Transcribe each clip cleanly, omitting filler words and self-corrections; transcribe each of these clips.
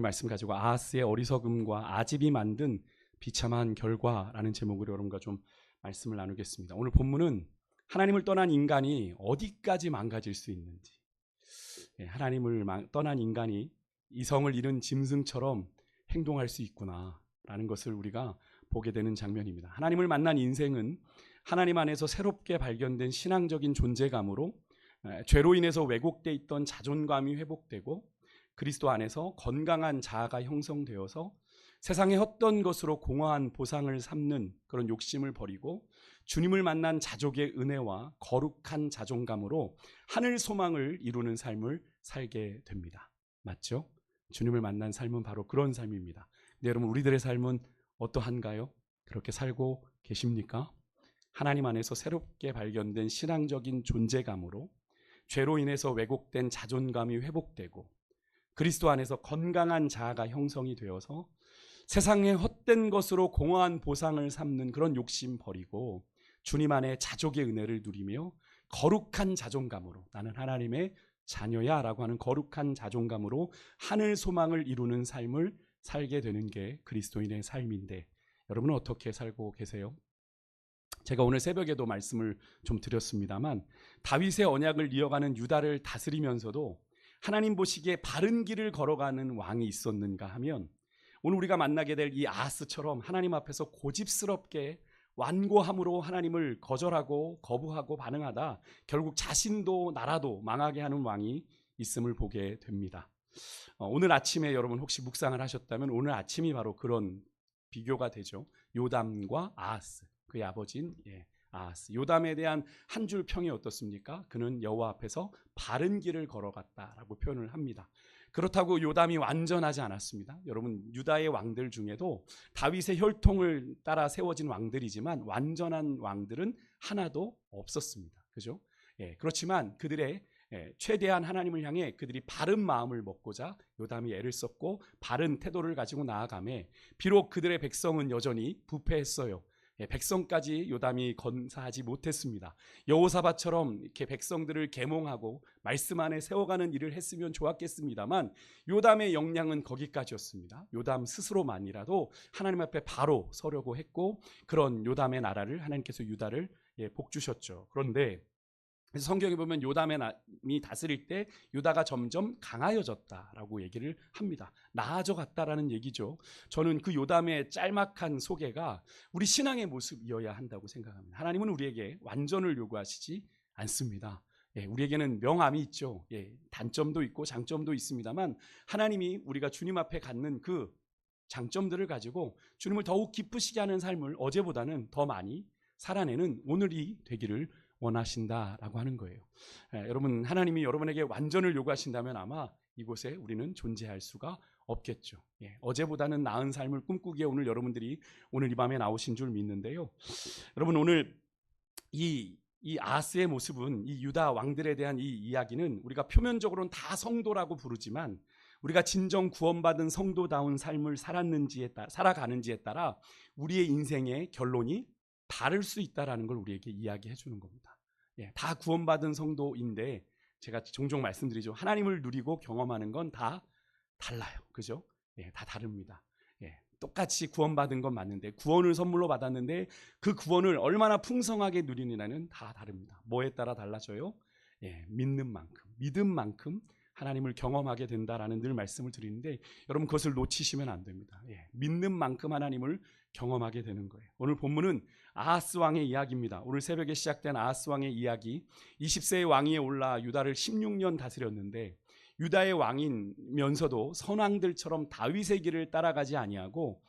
말씀 가지고 아하스의 어리석음과 아집이 만든 비참한 결과라는 제목으로 여러분과 좀 말씀을 나누겠습니다. 오늘 본문은 하나님을 떠난 인간이 어디까지 망가질 수 있는지, 하나님을 떠난 인간이 이성을 잃은 짐승처럼 행동할 수 있구나라는 것을 우리가 보게 되는 장면입니다. 하나님을 만난 인생은 하나님 안에서 새롭게 발견된 신앙적인 존재감으로 죄로 인해서 왜곡돼 있던 자존감이 회복되고 그리스도 안에서 건강한 자아가 형성되어서 세상의 헛된 것으로 공허한 보상을 삼는 그런 욕심을 버리고 주님을 만난 자족의 은혜와 거룩한 자존감으로 하늘 소망을 이루는 삶을 살게 됩니다. 맞죠? 주님을 만난 삶은 바로 그런 삶입니다. 근데 여러분, 우리들의 삶은 어떠한가요? 그렇게 살고 계십니까? 하나님 안에서 새롭게 발견된 신앙적인 존재감으로 죄로 인해서 왜곡된 자존감이 회복되고 그리스도 안에서 건강한 자아가 형성이 되어서 세상의 헛된 것으로 공허한 보상을 삼는 그런 욕심 버리고 주님 안에 자족의 은혜를 누리며 거룩한 자존감으로 나는 하나님의 자녀야 라고 하는 거룩한 자존감으로 하늘 소망을 이루는 삶을 살게 되는 게 그리스도인의 삶인데, 여러분은 어떻게 살고 계세요? 제가 오늘 새벽에도 말씀을 좀 드렸습니다만 다윗의 언약을 이어가는 유다를 다스리면서도 하나님 보시기에 바른 길을 걸어가는 왕이 있었는가 하면 오늘 우리가 만나게 될 이 아하스처럼 하나님 앞에서 고집스럽게 완고함으로 하나님을 거절하고 거부하고 반응하다 결국 자신도 나라도 망하게 하는 왕이 있음을 보게 됩니다. 오늘 아침에 여러분 혹시 묵상을 하셨다면 오늘 아침이 바로 그런 비교가 되죠. 요담과 아하스, 그의 아버지인 아하스. 요담에 대한 한 줄 평이 어떻습니까? 그는 여호와 앞에서 바른 길을 걸어갔다라고 표현을 합니다. 그렇다고 요담이 완전하지 않았습니다. 여러분, 유다의 왕들 중에도 다윗의 혈통을 따라 세워진 왕들이지만 완전한 왕들은 하나도 없었습니다. 그죠? 그렇지만 그들의 최대한 하나님을 향해 그들이 바른 마음을 먹고자 요담이 애를 썼고 바른 태도를 가지고 나아가매 비록 그들의 백성은 여전히 부패했어요. 백성까지 요담이 건사하지 못했습니다. 여호사밧처럼 이렇게 백성들을 계몽하고 말씀 안에 세워가는 일을 했으면 좋았겠습니다만 요담의 역량은 거기까지였습니다. 요담 스스로만이라도 하나님 앞에 바로 서려고 했고 그런 요담의 나라를 하나님께서 유다를 복주셨죠. 그런데 성경에 보면 요담이 다스릴 때 유다가 점점 강하여졌다라고 얘기를 합니다. 나아져 갔다라는 얘기죠. 저는 그 요담의 짤막한 소개가 우리 신앙의 모습이어야 한다고 생각합니다. 하나님은 우리에게 완전을 요구하시지 않습니다. 우리에게는 명암이 있죠. 단점도 있고 장점도 있습니다만 하나님이 우리가 주님 앞에 갖는 그 장점들을 가지고 주님을 더욱 기쁘시게 하는 삶을 어제보다는 더 많이 살아내는 오늘이 되기를 원하신다라고 하는 거예요. 여러분, 하나님이 여러분에게 완전을 요구하신다면 아마 이곳에 우리는 존재할 수가 없겠죠. 어제보다는 나은 삶을 꿈꾸기에 오늘 여러분들이 오늘 이 밤에 나오신 줄 믿는데요. 여러분, 오늘 이 아하스의 모습은 이 유다 왕들에 대한 이 이야기는 우리가 표면적으로는 다 성도라고 부르지만 우리가 진정 구원받은 성도다운 삶을 살아가는지에 따라 우리의 인생의 결론이 다를 수 있다는 걸 우리에게 이야기해 주는 겁니다. 다 구원받은 성도인데 제가 종종 말씀드리죠. 하나님을 누리고 경험하는 건 다 달라요. 그죠? 다 다릅니다. 똑같이 구원받은 건 맞는데 구원을 선물로 받았는데 그 구원을 얼마나 풍성하게 누리느냐는 다 다릅니다. 뭐에 따라 달라져요? 믿음 만큼 하나님을 경험하게 된다라는 늘 말씀을 드리는데 여러분 그것을 놓치시면 안 됩니다. 믿는 만큼 하나님을 경험하게 되는 거예요. 오늘 본문은 아하스 왕의 이야기입니다. 오늘 새벽에 시작된 아하스 왕의 이야기, 20세의 왕위에 올라 유다를 16년 다스렸는데 유다의 왕이면서도 선왕들처럼 다윗의 길을 따라가지 아니하고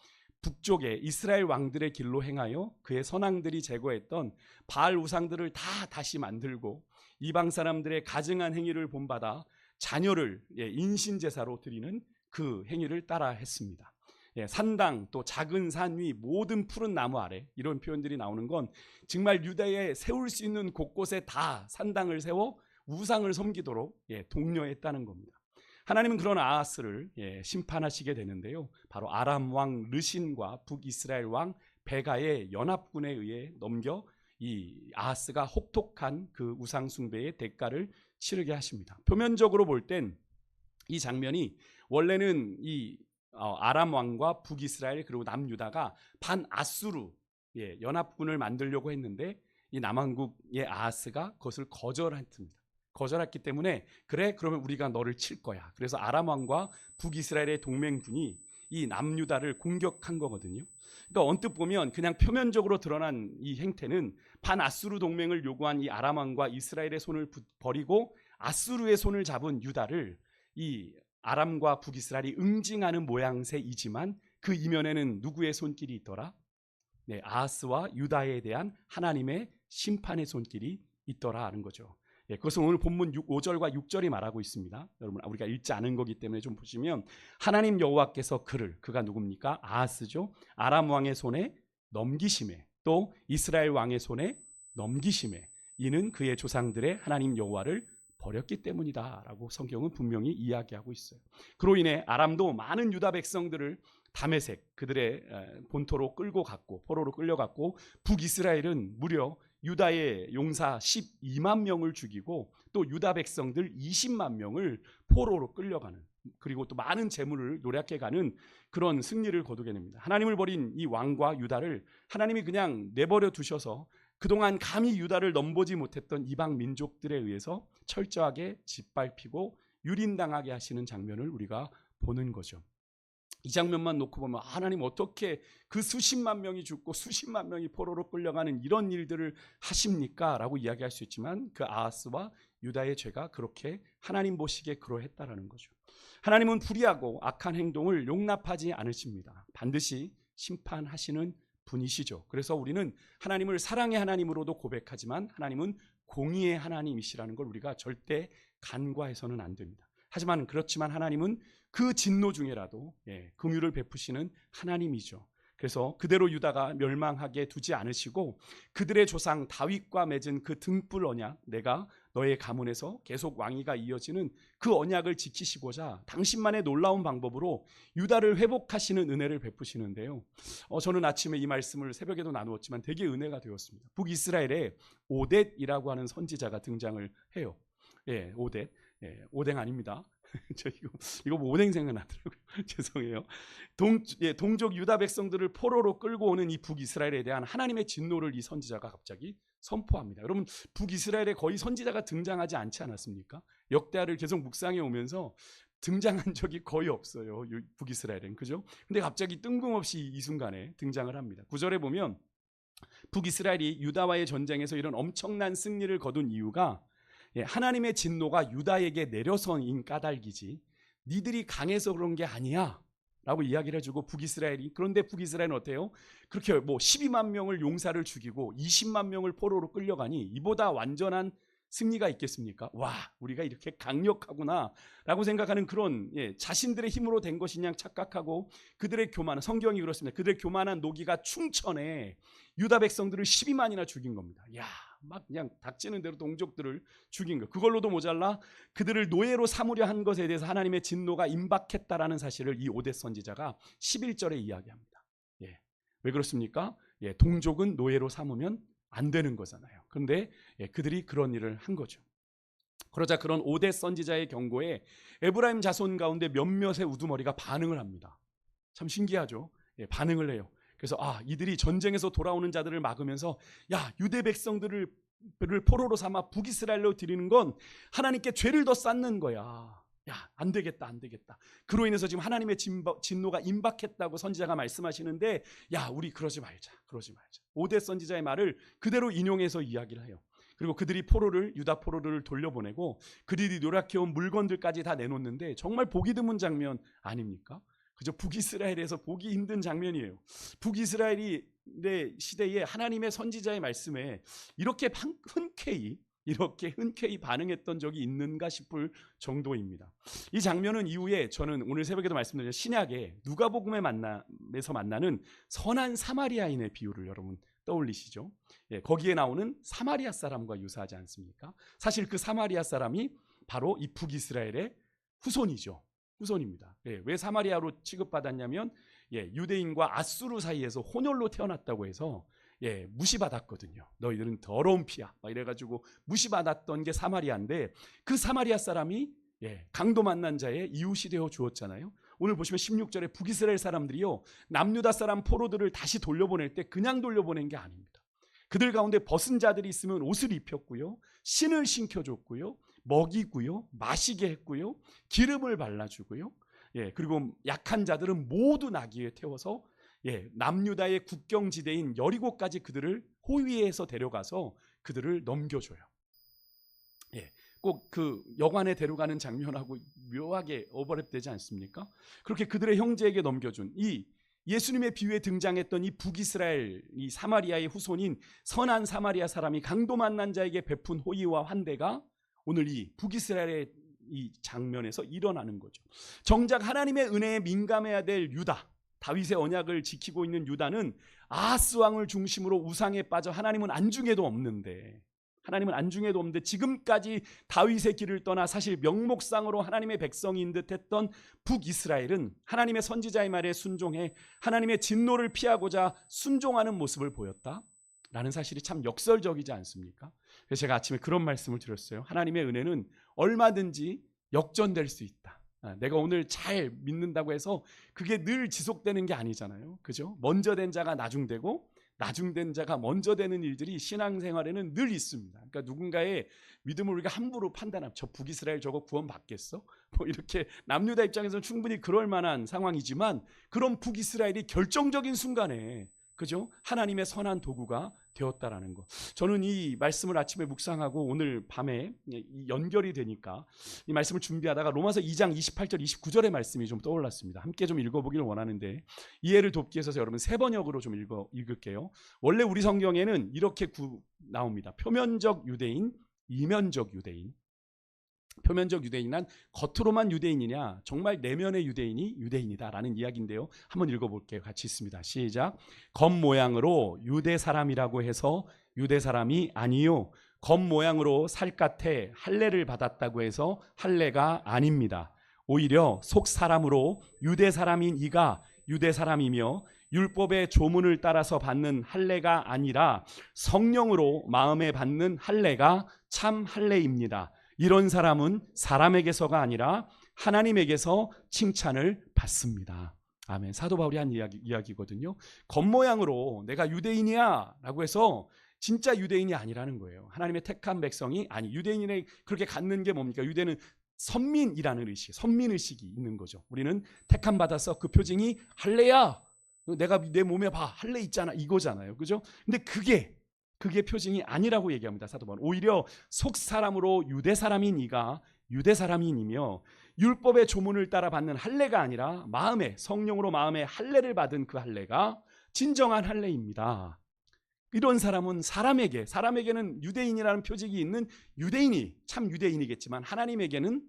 북쪽에 이스라엘 왕들의 길로 행하여 그의 선왕들이 제거했던 바알 우상들을 다 다시 만들고 이방 사람들의 가증한 행위를 본받아 자녀를 인신제사로 드리는 그 행위를 따라 했습니다. 산당 또 작은 산 위 모든 푸른 나무 아래 이런 표현들이 나오는 건 정말 유다에 세울 수 있는 곳곳에 다 산당을 세워 우상을 섬기도록 독려했다는 겁니다. 하나님은 그런 아하스를 심판하시게 되는데요. 바로 아람 왕 르신과 북이스라엘 왕 베가의 연합군에 의해 넘겨 이 아하스가 혹독한 그 우상 숭배의 대가를 치르게 하십니다. 표면적으로 볼 땐 이 장면이 원래는 이 아람 왕과 북이스라엘 그리고 남유다가 반아수르 연합군을 만들려고 했는데 이 남왕국의 아하스가 그것을 거절했기 때문에 그래 그러면 우리가 너를 칠 거야. 그래서 아람 왕과 북이스라엘의 동맹군이 이 남유다를 공격한 거거든요. 그러니까 언뜻 보면 그냥 표면적으로 드러난 이 행태는 반아수르 동맹을 요구한 이 아람 왕과 이스라엘의 손을 버리고 아수르의 손을 잡은 유다를 이 아람과 북이스라엘이 응징하는 모양새이지만 그 이면에는 누구의 손길이 있더라? 아하스와 유다에 대한 하나님의 심판의 손길이 있더라 하는 거죠. 그것은 오늘 본문 5절과 6절이 말하고 있습니다. 여러분 우리가 읽지 않은 거기 때문에 좀 보시면 하나님 여호와께서 그가 누굽니까? 아하스죠. 아람 왕의 손에 넘기심에 또 이스라엘 왕의 손에 넘기심에 이는 그의 조상들의 하나님 여호와를 버렸기 때문이다 라고 성경은 분명히 이야기하고 있어요. 그로 인해 아람도 많은 유다 백성들을 다메섹 그들의 본토로 끌고 갔고 포로로 끌려갔고 북이스라엘은 무려 유다의 용사 12만 명을 죽이고 또 유다 백성들 20만 명을 포로로 끌려가는 그리고 또 많은 재물을 노략해가는 그런 승리를 거두게 됩니다. 하나님을 버린 이 왕과 유다를 하나님이 그냥 내버려 두셔서 그동안 감히 유다를 넘보지 못했던 이방 민족들에 의해서 철저하게 짓밟히고 유린당하게 하시는 장면을 우리가 보는 거죠. 이 장면만 놓고 보면 하나님 어떻게 그 수십만 명이 죽고 수십만 명이 포로로 끌려가는 이런 일들을 하십니까? 라고 이야기할 수 있지만 그 아하스와 유다의 죄가 그렇게 하나님 보시기에 그러했다라는 거죠. 하나님은 불의하고 악한 행동을 용납하지 않으십니다. 반드시 심판하시는 분이시죠. 그래서 우리는 하나님을 사랑의 하나님으로도 고백하지만 하나님은 공의의 하나님이시라는 걸 우리가 절대 간과해서는 안 됩니다. 그렇지만 하나님은 그 진노 중에라도 긍휼을 베푸시는 하나님이죠. 그래서 그대로 유다가 멸망하게 두지 않으시고 그들의 조상 다윗과 맺은 그 등불 언약, 내가 너의 가문에서 계속 왕위가 이어지는 그 언약을 지키시고자 당신만의 놀라운 방법으로 유다를 회복하시는 은혜를 베푸시는데요. 저는 아침에 이 말씀을 새벽에도 나누었지만 되게 은혜가 되었습니다. 북이스라엘에 오뎃이라고 하는 선지자가 등장을 해요. 오뎃. 오뎅 아닙니다. 이거 뭐 오뎅 생각나더라고요. 죄송해요. 동족 유다 백성들을 포로로 끌고 오는 이 북이스라엘에 대한 하나님의 진노를 이 선지자가 갑자기 선포합니다. 여러분 북이스라엘에 거의 선지자가 등장하지 않지 않았습니까? 역대하를 계속 묵상해 오면서 등장한 적이 거의 없어요. 북이스라엘은. 그죠? 근데 갑자기 뜬금없이 이 순간에 등장을 합니다. 9절에 보면 북이스라엘이 유다와의 전쟁에서 이런 엄청난 승리를 거둔 이유가 하나님의 진노가 유다에게 내려선인 까닭이지 니들이 강해서 그런 게 아니야 라고 이야기를 해주고 그런데 북이스라엘은 어때요? 그렇게 12만 명을 용사를 죽이고 20만 명을 포로로 끌려가니 이보다 완전한 승리가 있겠습니까? 와, 우리가 이렇게 강력하구나 라고 생각하는 그런 자신들의 힘으로 된 것이냐 착각하고 그들의 교만한, 성경이 그렇습니다. 그들의 교만한 노기가 충천에 유다 백성들을 12만이나 죽인 겁니다. 막 그냥 닥치는 대로 동족들을 죽인 거. 그걸로도 모자라 그들을 노예로 삼으려 한 것에 대해서 하나님의 진노가 임박했다라는 사실을 이 오뎃 선지자가 11절에 이야기합니다. 왜 그렇습니까? 동족은 노예로 삼으면 안 되는 거잖아요. 그런데 그들이 그런 일을 한 거죠. 그러자 그런 오뎃 선지자의 경고에 에브라임 자손 가운데 몇몇의 우두머리가 반응을 합니다. 참 신기하죠. 반응을 해요. 그래서 이들이 전쟁에서 돌아오는 자들을 막으면서 유대 백성들을 포로로 삼아 북이스라엘로 드리는 건 하나님께 죄를 더 쌓는 거야. 안 되겠다. 그로 인해서 지금 하나님의 진노가 임박했다고 선지자가 말씀하시는데 우리 그러지 말자. 오뎃 선지자의 말을 그대로 인용해서 이야기를 해요. 그리고 그들이 유다 포로를 돌려보내고 그들이 노력해온 물건들까지 다 내놓는데 정말 보기 드문 장면 아닙니까? 그저 북이스라엘에서 보기 힘든 장면이에요. 북이스라엘이 시대에 하나님의 선지자의 말씀에 이렇게 흔쾌히 반응했던 적이 있는가 싶을 정도입니다. 이 장면은 이후에 저는 오늘 새벽에도 말씀드린 신약에 누가복음에서 만나는 선한 사마리아인의 비유를 여러분 떠올리시죠? 거기에 나오는 사마리아 사람과 유사하지 않습니까? 사실 그 사마리아 사람이 바로 이 북이스라엘의 후손입니다. 왜 사마리아로 취급받았냐면 유대인과 아수르 사이에서 혼혈로 태어났다고 해서 무시받았거든요. 너희들은 더러운 피야 막 이래가지고 무시받았던 게 사마리아인데 그 사마리아 사람이 강도 만난 자의 이웃이 되어 주었잖아요. 오늘 보시면 16절에 북이스라엘 사람들이요, 남유다 사람 포로들을 다시 돌려보낼 때 그냥 돌려보낸 게 아닙니다. 그들 가운데 벗은 자들이 있으면 옷을 입혔고요, 신을 신겨줬고요, 먹이고요, 마시게 했고요, 기름을 발라주고요, 그리고 약한 자들은 모두 나귀에 태워서 남유다의 국경지대인 여리고까지 그들을 호위해서 데려가서 그들을 넘겨줘요. 꼭 그 여관에 데려가는 장면하고 묘하게 오버랩되지 않습니까? 그렇게 그들의 형제에게 넘겨준 이 예수님의 비유에 등장했던 이 북이스라엘, 이 사마리아의 후손인 선한 사마리아 사람이 강도 만난 자에게 베푼 호의와 환대가 오늘 이 북이스라엘의 이 장면에서 일어나는 거죠. 정작 하나님의 은혜에 민감해야 될 유다, 다윗의 언약을 지키고 있는 유다는 아하스 왕을 중심으로 우상에 빠져 하나님은 안중에도 없는데 지금까지 다윗의 길을 떠나 사실 명목상으로 하나님의 백성인 듯했던 북이스라엘은 하나님의 선지자의 말에 순종해 하나님의 진노를 피하고자 순종하는 모습을 보였다라는 사실이 참 역설적이지 않습니까? 그래서 제가 아침에 그런 말씀을 드렸어요. 하나님의 은혜는 얼마든지 역전될 수 있다. 내가 오늘 잘 믿는다고 해서 그게 늘 지속되는 게 아니잖아요. 그죠? 먼저 된 자가 나중되고 나중된 자가 먼저 되는 일들이 신앙생활에는 늘 있습니다. 그러니까 누군가의 믿음을 우리가 함부로 판단하면 저 북이스라엘 저거 구원 받겠어? 뭐 이렇게 남유다 입장에서는 충분히 그럴 만한 상황이지만 그런 북이스라엘이 결정적인 순간에 그죠? 하나님의 선한 도구가 되었다라는 것. 저는 이 말씀을 아침에 묵상하고 오늘 밤에 연결이 되니까 이 말씀을 준비하다가 로마서 2장 28절 29절의 말씀이 좀 떠올랐습니다. 함께 좀 읽어보기를 원하는데 이해를 돕기 위해서 여러분 세 번역으로 좀 읽을게요. 원래 우리 성경에는 이렇게 나옵니다. 표면적 유대인, 이면적 유대인. 표면적 유대인은 겉으로만 유대인이냐, 정말 내면의 유대인이 유대인이다라는 이야기인데요. 한번 읽어볼게요. 같이 있습니다. 시작. 겉모양으로 유대 사람이라고 해서 유대 사람이 아니요, 겉모양으로 살갗에 할례를 받았다고 해서 할례가 아닙니다. 오히려 속 사람으로 유대 사람인 이가 유대 사람이며 율법의 조문을 따라서 받는 할례가 아니라 성령으로 마음에 받는 할례가 참 할례입니다. 이런 사람은 사람에게서가 아니라 하나님에게서 칭찬을 받습니다. 아멘. 사도 바울이 한 이야기거든요. 겉모양으로 내가 유대인이야 라고 해서 진짜 유대인이 아니라는 거예요. 하나님의 택한 백성이 아니, 유대인에 그렇게 갖는 게 뭡니까? 유대는 선민이라는 의식, 선민의식이 있는 거죠. 우리는 택함 받아서 그 표징이 할례야. 내가 내 몸에 봐, 할례 있잖아, 이거잖아요. 그죠? 근데 그게 표징이 아니라고 얘기합니다. 사도 바울은 오히려 속 사람으로 유대 사람인 이가 유대 사람인이며 율법의 조문을 따라 받는 할례가 아니라 마음에, 성령으로 마음에 할례를 받은 그 할례가 진정한 할례입니다. 이런 사람은 사람에게는 유대인이라는 표직이 있는 유대인이 참 유대인이겠지만 하나님에게는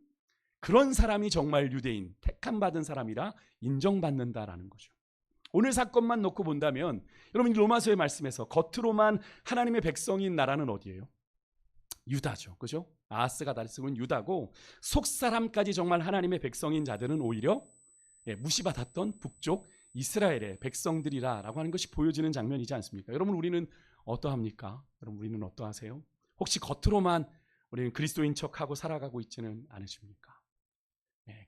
그런 사람이 정말 유대인, 택함 받은 사람이라 인정받는다라는 거죠. 오늘 사건만 놓고 본다면 여러분 로마서의 말씀에서 겉으로만 하나님의 백성인 나라는 어디예요? 유다죠. 그죠? 아하스가 다스리는 유다고 속사람까지 정말 하나님의 백성인 자들은 오히려 무시받았던 북쪽 이스라엘의 백성들이라고 하는 것이 보여지는 장면이지 않습니까? 여러분 우리는 어떠합니까? 여러분 우리는 어떠하세요? 혹시 겉으로만 우리는 그리스도인 척하고 살아가고 있지는 않으십니까?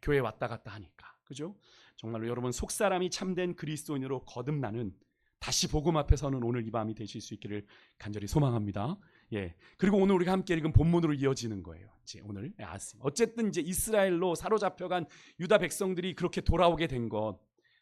교회 왔다 갔다 하니까. 그죠? 정말로 여러분 속사람이 참된 그리스도인으로 거듭나는 다시 복음 앞에 서는 오늘 이 밤이 되실 수 있기를 간절히 소망합니다. 그리고 오늘 우리가 함께 읽은 본문으로 이어지는 거예요. 이제 오늘 어쨌든 이제 이스라엘로 사로잡혀간 유다 백성들이 그렇게 돌아오게 된 것,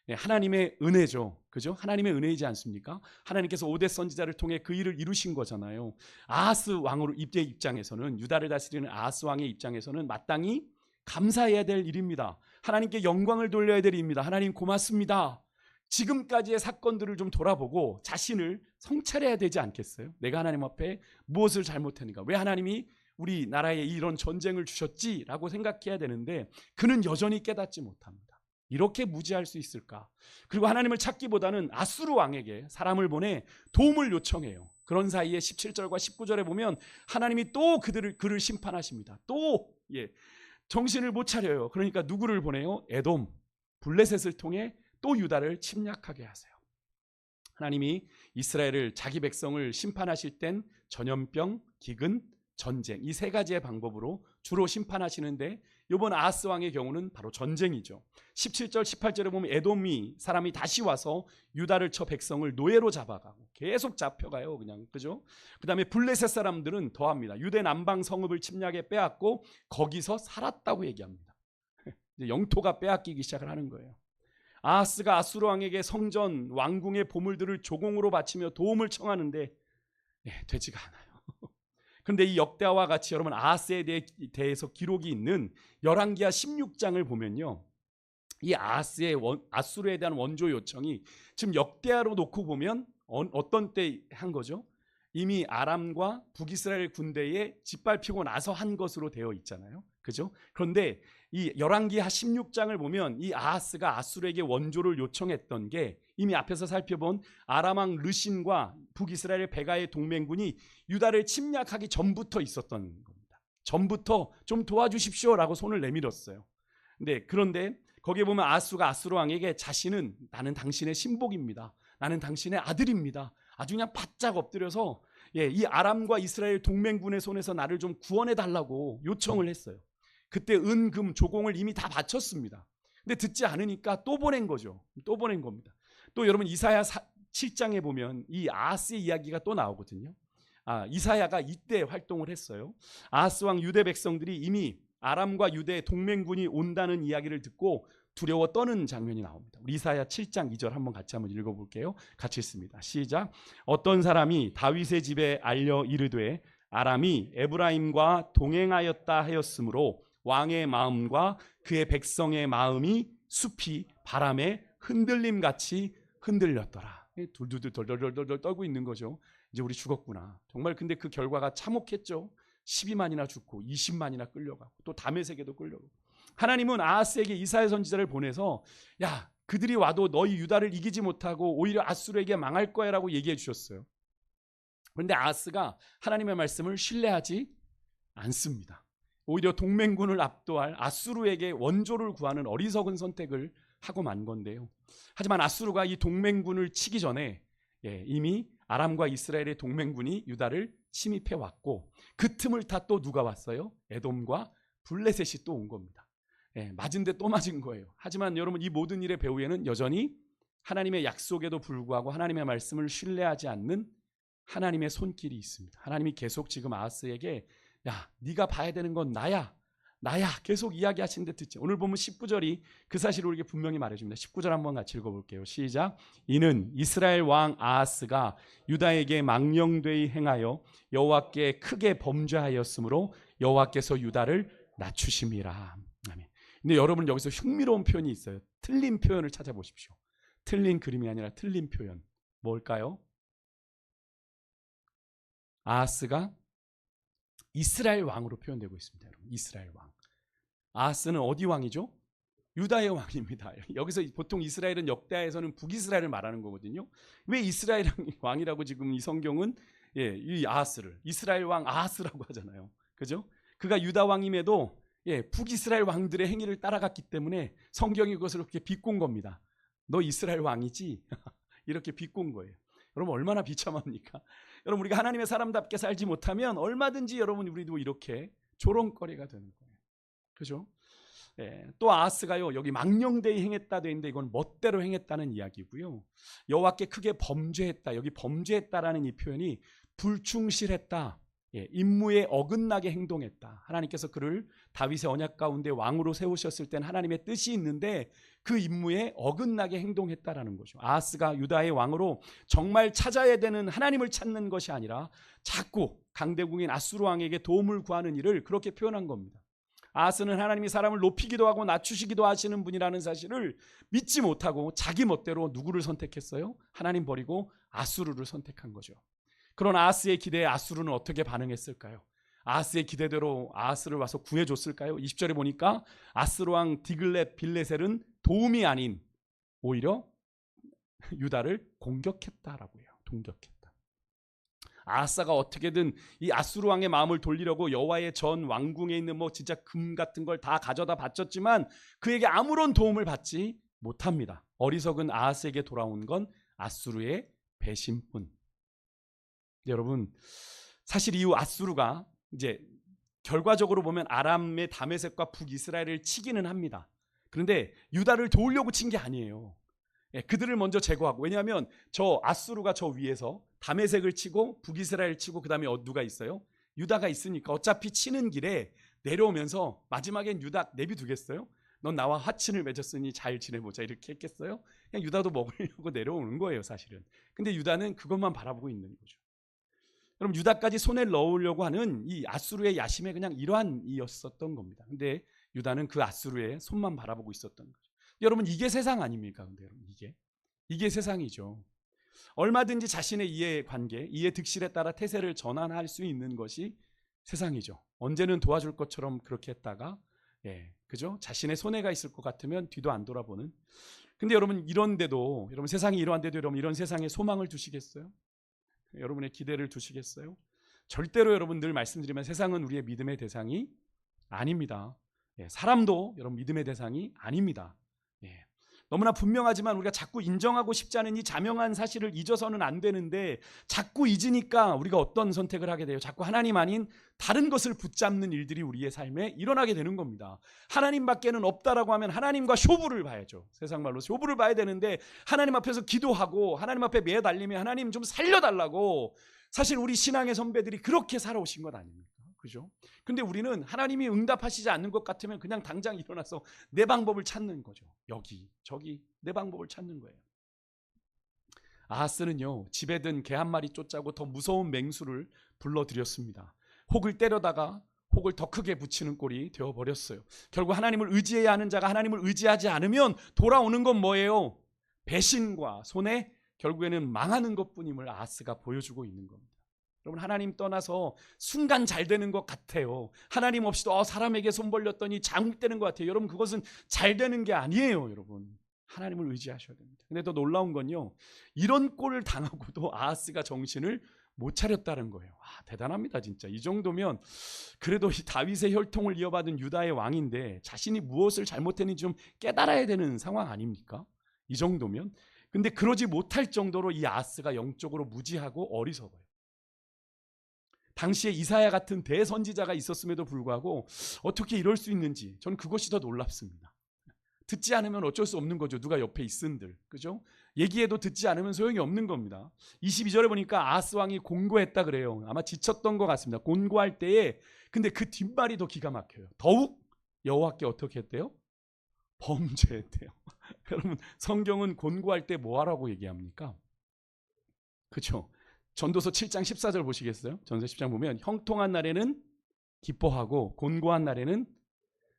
하나님의 은혜죠. 그죠? 하나님의 은혜이지 않습니까? 하나님께서 5대 선지자를 통해 그 일을 이루신 거잖아요. 아하스 왕으로 입장에서는 유다를 다스리는 아하스 왕의 입장에서는 마땅히 감사해야 될 일입니다. 하나님께 영광을 돌려야 될 일입니다. 하나님 고맙습니다. 지금까지의 사건들을 좀 돌아보고 자신을 성찰해야 되지 않겠어요? 내가 하나님 앞에 무엇을 잘못했는가? 왜 하나님이 우리나라에 이런 전쟁을 주셨지라고 생각해야 되는데 그는 여전히 깨닫지 못합니다. 이렇게 무지할 수 있을까? 그리고 하나님을 찾기보다는 아수르 왕에게 사람을 보내 도움을 요청해요. 그런 사이에 17절과 19절에 보면 하나님이 또 그를 심판하십니다. 또 정신을 못 차려요. 그러니까 누구를 보내요? 에돔, 블레셋을 통해 또 유다를 침략하게 하세요. 하나님이 이스라엘을 자기 백성을 심판하실 땐 전염병, 기근, 전쟁 이 세 가지의 방법으로 주로 심판하시는데 이번 아하스 왕의 경우는 바로 전쟁이죠. 17절 18절에 보면 에돔이 사람이 다시 와서 유다를 쳐 백성을 노예로 잡아가고 계속 잡혀가요. 그냥 그죠? 그다음에 블레셋 사람들은 더합니다. 유대 남방 성읍을 침략해 빼앗고 거기서 살았다고 얘기합니다. 이제 영토가 빼앗기기 시작을 하는 거예요. 아하스가 아수르 왕에게 성전 왕궁의 보물들을 조공으로 바치며 도움을 청하는데 되지가 않아요. 그런데 이 역대와 같이 여러분 아하스에 대해서 기록이 있는 열왕기하 16장을 보면요, 이 아하스의 아수르에 대한 원조 요청이 지금 역대하로 놓고 보면 어떤 때 한 거죠? 이미 아람과 북이스라엘 군대에 짓밟히고 나서 한 것으로 되어 있잖아요. 그죠? 그런데 이 열왕기하 16장을 보면 이 아하스가 아수르에게 원조를 요청했던 게 이미 앞에서 살펴본 아람왕 르신과 북이스라엘 베가의 동맹군이 유다를 침략하기 전부터 있었던 겁니다. 전부터 좀 도와주십시오라고 손을 내밀었어요. 그런데 거기에 보면 아하스가 아수르 왕에게 자신은 나는 당신의 신복입니다. 나는 당신의 아들입니다. 아주 그냥 바짝 엎드려서 이 아람과 이스라엘 동맹군의 손에서 나를 좀 구원해 달라고 요청을 했어요. 그때 은, 금, 조공을 이미 다 바쳤습니다. 근데 듣지 않으니까 또 보낸 거죠. 또 보낸 겁니다. 또 여러분 이사야 7장에 보면 이 아하스의 이야기가 또 나오거든요. 이사야가 이때 활동을 했어요. 아하스 왕 유대 백성들이 이미 아람과 유대 동맹군이 온다는 이야기를 듣고 두려워 떠는 장면이 나옵니다. 우리 이사야 7장 2절 한번 같이 한번 읽어볼게요. 같이 읽습니다. 시작. 어떤 사람이 다윗의 집에 알려 이르되 아람이 에브라임과 동행하였다 하였으므로 왕의 마음과 그의 백성의 마음이 숲이 바람에 흔들림같이 흔들렸더라. 돌돌돌돌돌돌 떨고 있는 거죠. 이제 우리 죽었구나. 정말 근데 그 결과가 참혹했죠. 12만이나 죽고 20만이나 끌려가고 또 다메섹에도 끌려가고. 하나님은 아하스에게 이사야 선지자를 보내서 야 그들이 와도 너희 유다를 이기지 못하고 오히려 아수르에게 망할 거야 라고 얘기해 주셨어요. 그런데 아하스가 하나님의 말씀을 신뢰하지 않습니다. 오히려 동맹군을 압도할 아수르에게 원조를 구하는 어리석은 선택을 하고 만 건데요. 하지만 아수르가 이 동맹군을 치기 전에 이미 아람과 이스라엘의 동맹군이 유다를 침입해 왔고 그 틈을 타 또 누가 왔어요? 에돔과 블레셋이 또 온 겁니다. 맞은 데 또 맞은 거예요. 하지만 여러분 이 모든 일의 배후에는 여전히 하나님의 약속에도 불구하고 하나님의 말씀을 신뢰하지 않는 하나님의 손길이 있습니다. 하나님이 계속 지금 아하스에게 야 네가 봐야 되는 건 나야 계속 이야기하시는데 듣지. 오늘 보면 19절이 그 사실을 우리에게 분명히 말해줍니다. 19절 한번 같이 읽어볼게요. 시작. 이는 이스라엘 왕 아하스가 유다에게 망령되이 행하여 여호와께 크게 범죄하였으므로 여호와께서 유다를 낮추심이라. 아멘. 근데 여러분 여기서 흥미로운 표현이 있어요. 틀린 표현을 찾아보십시오. 틀린 그림이 아니라 틀린 표현. 뭘까요? 아하스가 이스라엘 왕으로 표현되고 있습니다. 여러분. 이스라엘 왕. 아하스는 어디 왕이죠? 유다의 왕입니다. 여기서 보통 이스라엘은 역대하에서는 북이스라엘을 말하는 거거든요. 왜 이스라엘 왕이라고 지금 이 성경은 이 아하스를 이스라엘 왕 아하스라고 하잖아요. 그죠? 그가 유다 왕임에도 북이스라엘 왕들의 행위를 따라갔기 때문에 성경이 그것을 그렇게 비꼰 겁니다. 너 이스라엘 왕이지? 이렇게 비꼰 거예요. 여러분 얼마나 비참합니까? 여러분 우리가 하나님의 사람답게 살지 못하면 얼마든지 여러분 우리도 이렇게 조롱거리가 되는 거예요. 그죠? 또 아하스가요 여기 망령되이 행했다 돼 있는데 이건 멋대로 행했다는 이야기고요. 여호와께 크게 범죄했다. 여기 범죄했다라는 이 표현이 불충실했다. 임무에 어긋나게 행동했다. 하나님께서 그를 다윗의 언약 가운데 왕으로 세우셨을 땐 하나님의 뜻이 있는데 그 임무에 어긋나게 행동했다라는 거죠. 아하스가 유다의 왕으로 정말 찾아야 되는 하나님을 찾는 것이 아니라 자꾸 강대국인 아수르 왕에게 도움을 구하는 일을 그렇게 표현한 겁니다. 아하스는 하나님이 사람을 높이기도 하고 낮추시기도 하시는 분이라는 사실을 믿지 못하고 자기 멋대로 누구를 선택했어요? 하나님 버리고 아수르를 선택한 거죠. 그런 아하스의 기대에 아수르는 어떻게 반응했을까요? 아하스의 기대대로 아하스를 와서 구해줬을까요? 20절에 보니까 아수르 왕 디글렛 빌레셀은 도움이 아닌 오히려 유다를 공격했다라고 해요. 공격했다. 아하스가 어떻게든 이 아수르 왕의 마음을 돌리려고 여호와의 전 왕궁에 있는 진짜 금 같은 걸 다 가져다 바쳤지만 그에게 아무런 도움을 받지 못합니다. 어리석은 아하스에게 돌아온 건 아수르의 배신뿐. 여러분 사실 이후 아수르가 이제 결과적으로 보면 아람의 다메섹과 북이스라엘을 치기는 합니다. 그런데 유다를 도우려고 친 게 아니에요. 그들을 먼저 제거하고, 왜냐하면 저 아수르가 저 위에서 다메섹을 치고 북이스라엘을 치고 그 다음에 누가 있어요? 유다가 있으니까 어차피 치는 길에 내려오면서 마지막엔 유다 내비두겠어요? 넌 나와 화친을 맺었으니 잘 지내보자 이렇게 했겠어요? 그냥 유다도 먹으려고 내려오는 거예요, 사실은. 근데 유다는 그것만 바라보고 있는 거죠. 그럼 유다까지 손에 넣으려고 하는 이 아수르의 야심의 그냥 일환이었었던 겁니다. 근데 유다는 그 아수르의 손만 바라보고 있었던 거죠. 여러분, 이게 세상 아닙니까? 근데 여러분, 이게 세상이죠. 얼마든지 자신의 이해관계, 이해득실에 따라 태세를 전환할 수 있는 것이 세상이죠. 언제는 도와줄 것처럼 그렇게 했다가 그죠? 자신의 손해가 있을 것 같으면 뒤도 안 돌아보는. 근데 여러분, 이런데도, 여러분 세상이 이러한데도 여러분 이런 세상에 소망을 두시겠어요? 여러분의 기대를 두시겠어요? 절대로 여러분 늘 말씀드리면 세상은 우리의 믿음의 대상이 아닙니다. 사람도 여러분 믿음의 대상이 아닙니다. 너무나 분명하지만 우리가 자꾸 인정하고 싶지 않은 이 자명한 사실을 잊어서는 안 되는데, 자꾸 잊으니까 우리가 어떤 선택을 하게 돼요? 자꾸 하나님 아닌 다른 것을 붙잡는 일들이 우리의 삶에 일어나게 되는 겁니다. 하나님밖에는 없다라고 하면 하나님과 쇼부를 봐야죠. 세상 말로 쇼부를 봐야 되는데, 하나님 앞에서 기도하고 하나님 앞에 매달리면 하나님 좀 살려달라고, 사실 우리 신앙의 선배들이 그렇게 살아오신 것 아닙니까? 그죠? 근데 우리는 하나님이 응답하시지 않는 것 같으면 그냥 당장 일어나서 내 방법을 찾는 거죠. 여기 저기 내 방법을 찾는 거예요. 아하스는요, 집에 든 개 한 마리 쫓자고 더 무서운 맹수를 불러들였습니다. 혹을 때려다가 혹을 더 크게 붙이는 꼴이 되어버렸어요. 결국 하나님을 의지해야 하는 자가 하나님을 의지하지 않으면 돌아오는 건 뭐예요? 배신과 손해, 결국에는 망하는 것뿐임을 아하스가 보여주고 있는 겁니다. 여러분, 하나님 떠나서 순간 잘 되는 것 같아요. 하나님 없이도 사람에게 손 벌렸더니 장욱되는 것 같아요. 여러분, 그것은 잘 되는 게 아니에요. 여러분, 하나님을 의지하셔야 됩니다. 근데 더 놀라운 건요, 이런 꼴을 당하고도 아하스가 정신을 못 차렸다는 거예요. 대단합니다, 진짜. 이 정도면 그래도 이 다윗의 혈통을 이어받은 유다의 왕인데 자신이 무엇을 잘못했는지 좀 깨달아야 되는 상황 아닙니까? 이 정도면. 근데 그러지 못할 정도로 이 아하스가 영적으로 무지하고 어리석어요. 당시에 이사야 같은 대선지자가 있었음에도 불구하고 어떻게 이럴 수 있는지 저는 그것이 더 놀랍습니다. 듣지 않으면 어쩔 수 없는 거죠. 누가 옆에 있은들, 그죠? 얘기해도 듣지 않으면 소용이 없는 겁니다. 22절에 보니까 아하스 왕이 곤고했다 그래요. 아마 지쳤던 것 같습니다. 곤고할 때에, 근데 그 뒷말이 더 기가 막혀요. 더욱 여호와께 어떻게 했대요? 범죄했대요. 여러분, 성경은 곤고할 때 뭐 하라고 얘기합니까? 그렇죠? 전도서 7장 14절 보시겠어요? 전도서 10장 보면 형통한 날에는 기뻐하고 곤고한 날에는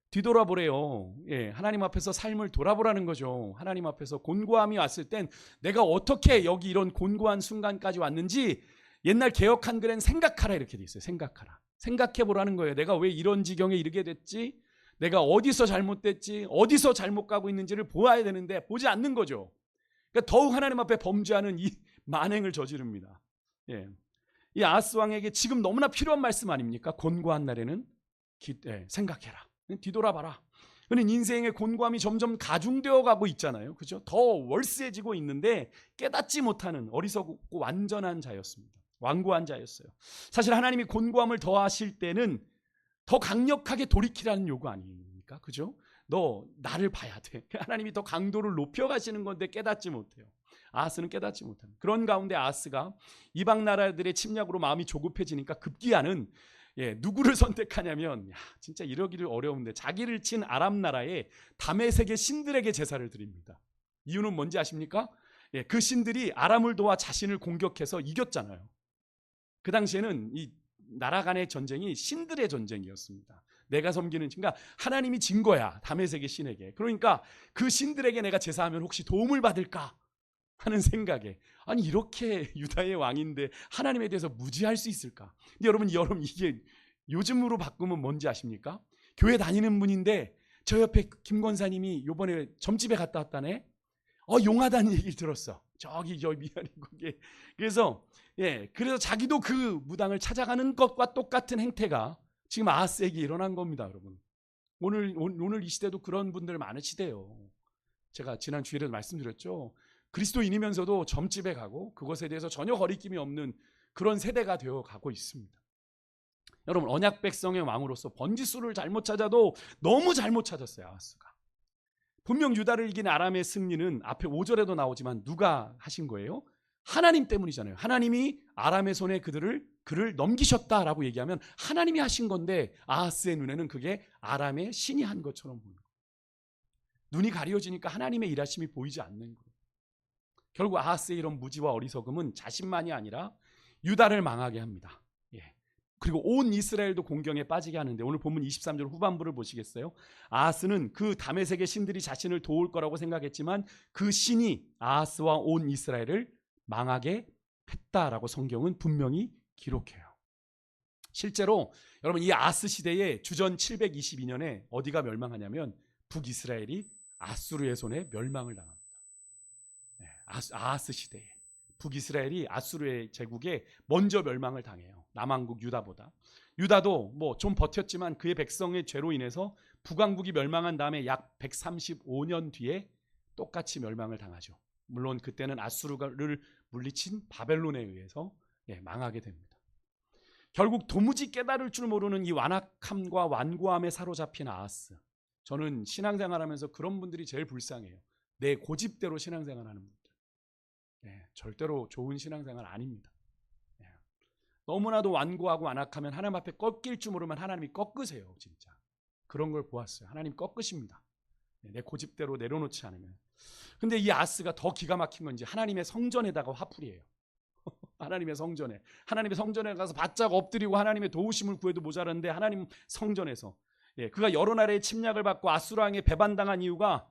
뒤돌아보래요. 하나님 앞에서 삶을 돌아보라는 거죠. 하나님 앞에서 곤고함이 왔을 땐 내가 어떻게 여기 이런 곤고한 순간까지 왔는지 옛날 개역 한글엔 생각하라 이렇게 돼 있어요. 생각하라. 생각해 보라는 거예요. 내가 왜 이런 지경에 이르게 됐지? 내가 어디서 잘못됐지? 어디서 잘못 가고 있는지를 보아야 되는데 보지 않는 거죠. 그러니까 더욱 하나님 앞에 범죄하는 이 만행을 저지릅니다. 이 아하스 왕에게 지금 너무나 필요한 말씀 아닙니까? 곤고한 날에는 생각해라. 뒤돌아봐라. 그는 인생의 곤고함이 점점 가중되어 가고 있잖아요. 그죠? 더 월세지고 있는데 깨닫지 못하는 어리석고 완전한 자였습니다. 완고한 자였어요. 사실 하나님이 곤고함을 더하실 때는 더 강력하게 돌이키라는 요구 아닙니까? 그죠? 너 나를 봐야 돼. 하나님이 더 강도를 높여가시는 건데 깨닫지 못해요. 아하스는 깨닫지 못합니다. 그런 가운데 아하스가 이방 나라들의 침략으로 마음이 조급해지니까 급기야는 누구를 선택하냐면, 진짜 이러기를 어려운데 자기를 친 아람 나라의 다메섹의 신들에게 제사를 드립니다. 이유는 뭔지 아십니까? 그 신들이 아람을 도와 자신을 공격해서 이겼잖아요. 그 당시에는 이 나라 간의 전쟁이 신들의 전쟁이었습니다. 내가 섬기는, 그러니까 하나님이 진 거야, 다메섹의 신에게. 그러니까 그 신들에게 내가 제사하면 혹시 도움을 받을까 하는 생각에, 아니 이렇게 유다의 왕인데 하나님에 대해서 무지할 수 있을까? 근데 여러분 이게 요즘으로 바꾸면 뭔지 아십니까? 교회 다니는 분인데 저 옆에 김 권사님이 요번에 점집에 갔다 왔다네. 용하다는 얘기를 들었어. 저기 미아리국에. 그래서 자기도 그 무당을 찾아가는 것과 똑같은 행태가 지금 아하스에게 일어난 겁니다, 여러분. 오늘 이 시대도 그런 분들 많으시대요. 제가 지난 주일에도 말씀드렸죠. 그리스도인이면서도 점집에 가고 그것에 대해서 전혀 거리낌이 없는 그런 세대가 되어 가고 있습니다. 여러분, 언약 백성의 왕으로서 번지수를 잘못 찾아도 너무 잘못 찾았어요. 아하스가. 분명 유다를 이긴 아람의 승리는 앞에 5절에도 나오지만 누가 하신 거예요? 하나님 때문이잖아요. 하나님이 아람의 손에 그를 넘기셨다라고 얘기하면 하나님이 하신 건데, 아하스의 눈에는 그게 아람의 신이 한 것처럼 보여요. 눈이 가려지니까 하나님의 일하심이 보이지 않는 거예요. 결국 아하스의 이런 무지와 어리석음은 자신만이 아니라 유다를 망하게 합니다. 그리고 온 이스라엘도 공경에 빠지게 하는데, 오늘 본문 23절 후반부를 보시겠어요? 아하스는 그 다메섹의 신들이 자신을 도울 거라고 생각했지만 그 신이 아하스와 온 이스라엘을 망하게 했다라고 성경은 분명히 기록해요. 실제로 여러분, 이 아하스 시대에 주전 722년에 어디가 멸망하냐면 북이스라엘이 아수르의 손에 멸망을 당합니다. 아하스 시대에 북이스라엘이 아수르의 제국에 먼저 멸망을 당해요. 남왕국 유다보다. 유다도 뭐 좀 버텼지만 그의 백성의 죄로 인해서 북왕국이 멸망한 다음에 약 135년 뒤에 똑같이 멸망을 당하죠. 물론 그때는 아수르를 물리친 바벨론에 의해서 망하게 됩니다. 결국 도무지 깨달을 줄 모르는 이 완악함과 완고함에 사로잡힌 아하스. 저는 신앙생활하면서 그런 분들이 제일 불쌍해요. 내 고집대로 신앙생활하는 분들. 절대로 좋은 신앙생활 아닙니다. 너무나도 완고하고 완악하면 하나님 앞에 꺾일 줄 모르면 하나님이 꺾으세요. 진짜 그런 걸 보았어요. 하나님 꺾으십니다. 내 고집대로 내려놓지 않으면. 근데 이 아하스가 더 기가 막힌 건지 하나님의 성전에다가 화풀이해요. 하나님의 성전에 가서 바짝 엎드리고 하나님의 도우심을 구해도 모자란데, 하나님 성전에서 그가 여러 나라의 침략을 받고 아수르 왕에 배반당한 이유가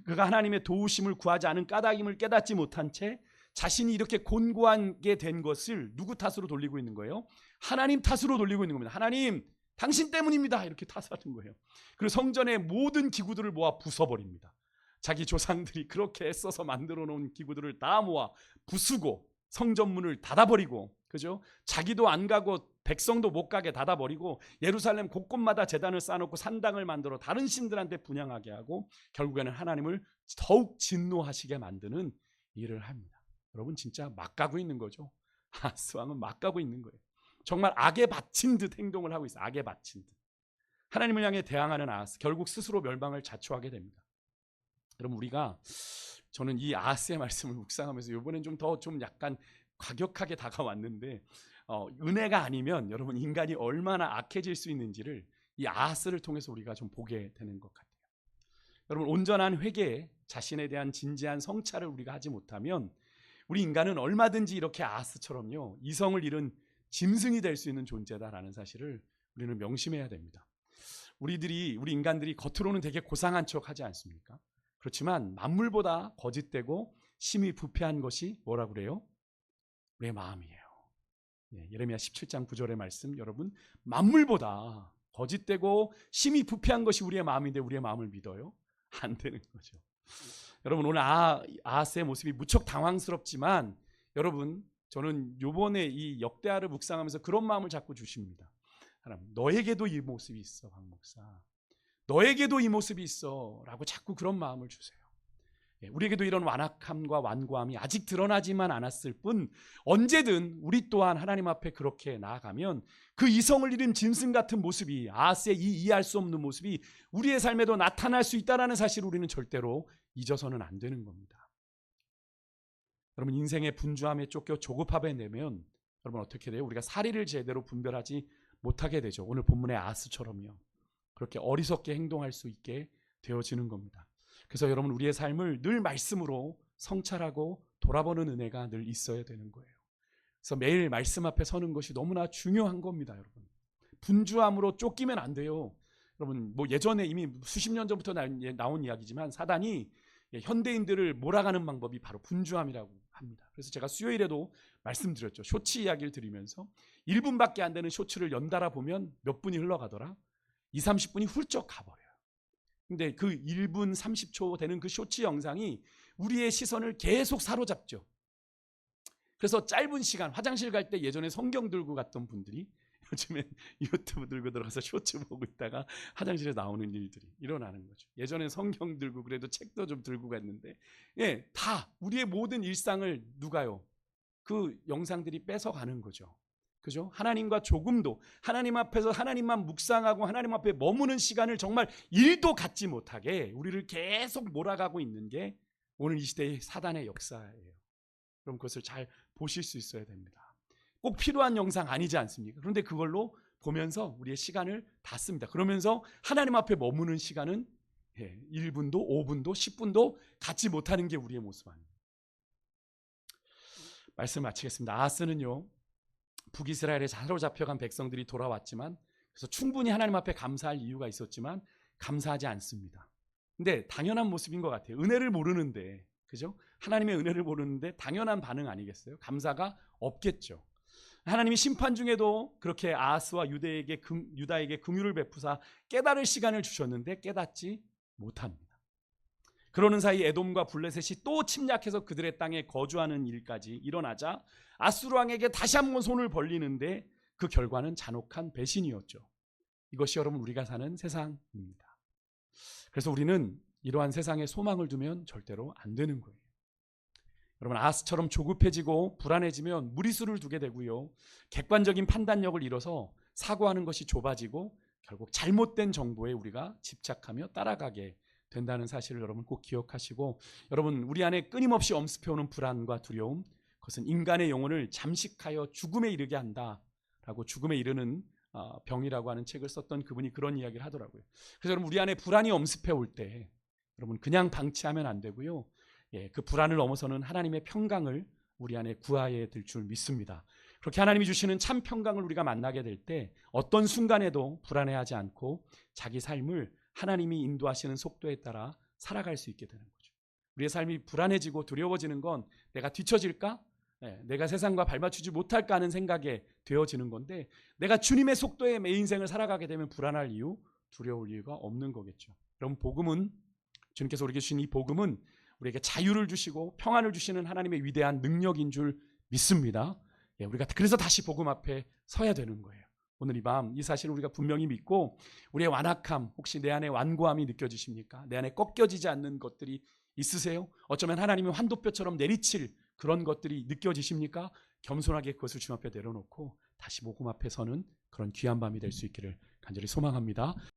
그가 하나님의 도우심을 구하지 않은 까닭임을 깨닫지 못한 채 자신이 이렇게 곤고하게 된 것을 누구 탓으로 돌리고 있는 거예요? 하나님 탓으로 돌리고 있는 겁니다. 하나님, 당신 때문입니다. 이렇게 탓하는 거예요. 그리고 성전의 모든 기구들을 모아 부숴버립니다. 자기 조상들이 그렇게 애써서 만들어 놓은 기구들을 다 모아 부수고 성전문을 닫아버리고, 그죠? 자기도 안 가고 백성도 못 가게 닫아버리고 예루살렘 곳곳마다 제단을 쌓아놓고 산당을 만들어 다른 신들한테 분향하게 하고 결국에는 하나님을 더욱 진노하시게 만드는 일을 합니다. 여러분, 진짜 막 가고 있는 거죠. 아하스 왕은 막 가고 있는 거예요. 정말 악에 바친 듯 행동을 하고 있어요. 악에 바친 듯. 하나님을 향해 대항하는 아하스, 결국 스스로 멸망을 자초하게 됩니다. 여러분, 저는 이 아하스의 말씀을 묵상하면서 이번엔 좀 약간 과격하게 다가왔는데, 은혜가 아니면 여러분, 인간이 얼마나 악해질 수 있는지를 이 아하스를 통해서 우리가 좀 보게 되는 것 같아요. 여러분, 온전한 회개, 자신에 대한 진지한 성찰을 우리가 하지 못하면 우리 인간은 얼마든지 이렇게 아하스처럼요, 이성을 잃은 짐승이 될 수 있는 존재다라는 사실을 우리는 명심해야 됩니다. 우리 인간들이 겉으로는 되게 고상한 척 하지 않습니까? 그렇지만 만물보다 거짓되고 심히 부패한 것이 뭐라 그래요? 우리의 마음이에요. 예레미야 17장 9절의 말씀, 여러분, 만물보다 거짓되고 심히 부패한 것이 우리의 마음인데 우리의 마음을 믿어요? 안 되는 거죠. 여러분, 오늘 아하스의 모습이 무척 당황스럽지만, 여러분, 저는 요번에 이 역대하를 묵상하면서 그런 마음을 자꾸 주십니다. 하나님, 너에게도 이 모습이 있어, 박 목사. 너에게도 이 모습이 있어 라고 자꾸 그런 마음을 주세요. 우리에게도 이런 완악함과 완고함이 아직 드러나지만 않았을 뿐, 언제든 우리 또한 하나님 앞에 그렇게 나아가면 그 이성을 잃은 짐승 같은 모습이, 아하스의 이 이해할 수 없는 모습이 우리의 삶에도 나타날 수 있다는 사실을 우리는 절대로 잊어서는 안 되는 겁니다. 여러분, 인생의 분주함에 쫓겨 조급함에 내면 여러분 어떻게 돼요? 우리가 사리를 제대로 분별하지 못하게 되죠. 오늘 본문의 아하스처럼요. 그렇게 어리석게 행동할 수 있게 되어지는 겁니다. 그래서 여러분, 우리의 삶을 늘 말씀으로 성찰하고 돌아보는 은혜가 늘 있어야 되는 거예요. 그래서 매일 말씀 앞에 서는 것이 너무나 중요한 겁니다. 여러분, 분주함으로 쫓기면 안 돼요. 여러분, 뭐 예전에 이미 수십 년 전부터 나온 이야기지만 사단이 현대인들을 몰아가는 방법이 바로 분주함이라고 합니다. 그래서 제가 수요일에도 말씀드렸죠. 쇼츠 이야기를 드리면서 1분밖에 안 되는 쇼츠를 연달아 보면 몇 분이 흘러가더라? 20-30분이 훌쩍 가버려요. 근데 그 1분 30초 되는 그 쇼츠 영상이 우리의 시선을 계속 사로잡죠. 그래서 짧은 시간, 화장실 갈 때 예전에 성경 들고 갔던 분들이 요즘엔 유튜브 들고 들어가서 쇼츠 보고 있다가 화장실에 나오는 일들이 일어나는 거죠. 예전엔 성경 들고 그래도 책도 좀 들고 갔는데, 다 우리의 모든 일상을 누가요? 그 영상들이 뺏어가는 거죠. 그죠? 하나님과 조금도 하나님 앞에서 하나님만 묵상하고 하나님 앞에 머무는 시간을 정말 일도 갖지 못하게 우리를 계속 몰아가고 있는 게 오늘 이 시대의 사단의 역사예요. 그럼 그것을 잘 보실 수 있어야 됩니다. 꼭 필요한 영상 아니지 않습니까? 그런데 그걸로 보면서 우리의 시간을 다 씁니다. 그러면서 하나님 앞에 머무는 시간은 1분도 5분도 10분도 갖지 못하는 게 우리의 모습 아닙니다. 말씀 마치겠습니다. 아하스는요, 북이스라엘에 사로잡혀간 백성들이 돌아왔지만, 그래서 충분히 하나님 앞에 감사할 이유가 있었지만 감사하지 않습니다. 근데 당연한 모습인 것 같아요. 은혜를 모르는데, 그죠? 하나님의 은혜를 모르는데 당연한 반응 아니겠어요? 감사가 없겠죠. 하나님이 심판 중에도 그렇게 아하스와 유다에게 긍휼을 베푸사 깨달을 시간을 주셨는데 깨닫지 못합니다. 그러는 사이 에돔과 블레셋이 또 침략해서 그들의 땅에 거주하는 일까지 일어나자 아수르 왕에게 다시 한번 손을 벌리는데 그 결과는 잔혹한 배신이었죠. 이것이 여러분 우리가 사는 세상입니다. 그래서 우리는 이러한 세상에 소망을 두면 절대로 안 되는 거예요. 여러분, 아하스처럼 조급해지고 불안해지면 무리수를 두게 되고요, 객관적인 판단력을 잃어서 사고하는 것이 좁아지고 결국 잘못된 정보에 우리가 집착하며 따라가게 된다는 사실을 여러분 꼭 기억하시고, 여러분 우리 안에 끊임없이 엄습해오는 불안과 두려움, 그것은 인간의 영혼을 잠식하여 죽음에 이르게 한다라고, 죽음에 이르는 병이라고 하는 책을 썼던 그분이 그런 이야기를 하더라고요. 그래서 여러분 우리 안에 불안이 엄습해올 때 여러분 그냥 방치하면 안 되고요, 그 불안을 넘어서는 하나님의 평강을 우리 안에 구하게 될 줄 믿습니다. 그렇게 하나님이 주시는 참 평강을 우리가 만나게 될 때 어떤 순간에도 불안해하지 않고 자기 삶을 하나님이 인도하시는 속도에 따라 살아갈 수 있게 되는 거죠. 우리의 삶이 불안해지고 두려워지는 건 내가 뒤처질까? 내가 세상과 발맞추지 못할까 하는 생각에 되어지는 건데, 내가 주님의 속도에 내 인생을 살아가게 되면 불안할 이유, 두려울 이유가 없는 거겠죠. 여러분, 복음은, 주님께서 우리에게 주신 이 복음은 우리에게 자유를 주시고 평안을 주시는 하나님의 위대한 능력인 줄 믿습니다. 우리가 그래서 다시 복음 앞에 서야 되는 거예요. 오늘 이 밤 이 사실을 우리가 분명히 믿고, 우리의 완악함, 혹시 내 안에 완고함이 느껴지십니까? 내 안에 꺾여지지 않는 것들이 있으세요? 어쩌면 하나님이 환도뼈처럼 내리칠 그런 것들이 느껴지십니까? 겸손하게 그것을 주님 앞에 내려놓고 다시 복음 앞에 서는 그런 귀한 밤이 될 수 있기를 간절히 소망합니다.